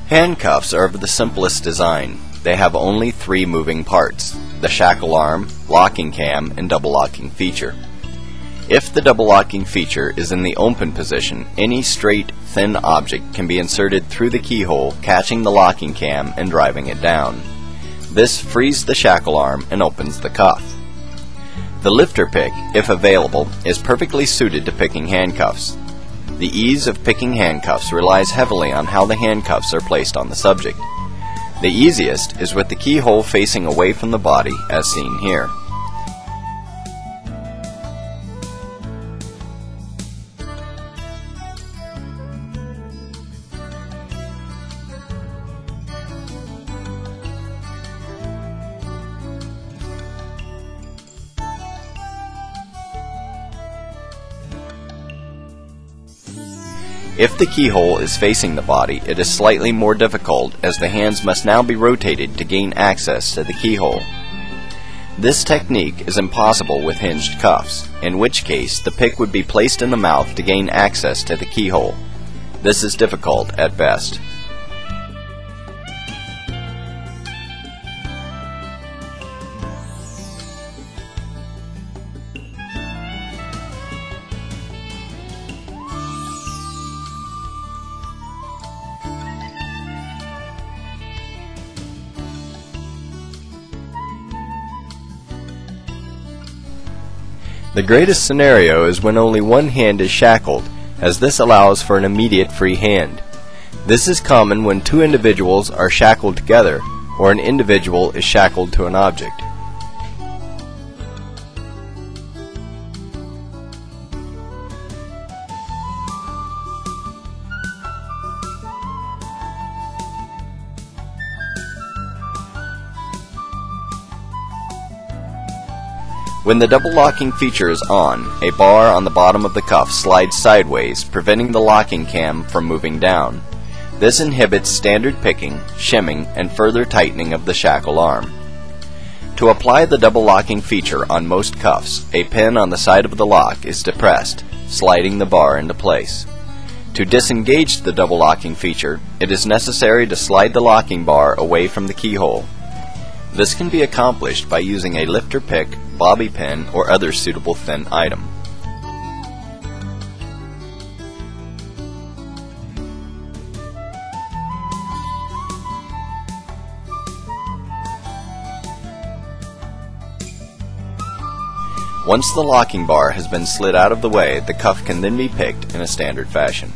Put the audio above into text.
Handcuffs are of the simplest design. They have only three moving parts: the shackle arm, locking cam, and double locking feature. If the double locking feature is in the open position, any straight, thin object can be inserted through the keyhole, catching the locking cam and driving it down. This frees the shackle arm and opens the cuff. The lifter pick, if available, is perfectly suited to picking handcuffs. The ease of picking handcuffs relies heavily on how the handcuffs are placed on the subject. The easiest is with the keyhole facing away from the body, as seen here. If the keyhole is facing the body, it is slightly more difficult, as the hands must now be rotated to gain access to the keyhole. This technique is impossible with hinged cuffs, in which case the pick would be placed in the mouth to gain access to the keyhole. This is difficult at best. The greatest scenario is when only one hand is shackled, as this allows for an immediate free hand. This is common when two individuals are shackled together, or an individual is shackled to an object. When the double locking feature is on, a bar on the bottom of the cuff slides sideways, preventing the locking cam from moving down. This inhibits standard picking, shimming, and further tightening of the shackle arm. To apply the double locking feature on most cuffs, a pin on the side of the lock is depressed, sliding the bar into place. To disengage the double locking feature, it is necessary to slide the locking bar away from the keyhole. This can be accomplished by using a lifter pick, bobby pin, or other suitable thin item. Once the locking bar has been slid out of the way, the cuff can then be picked in a standard fashion.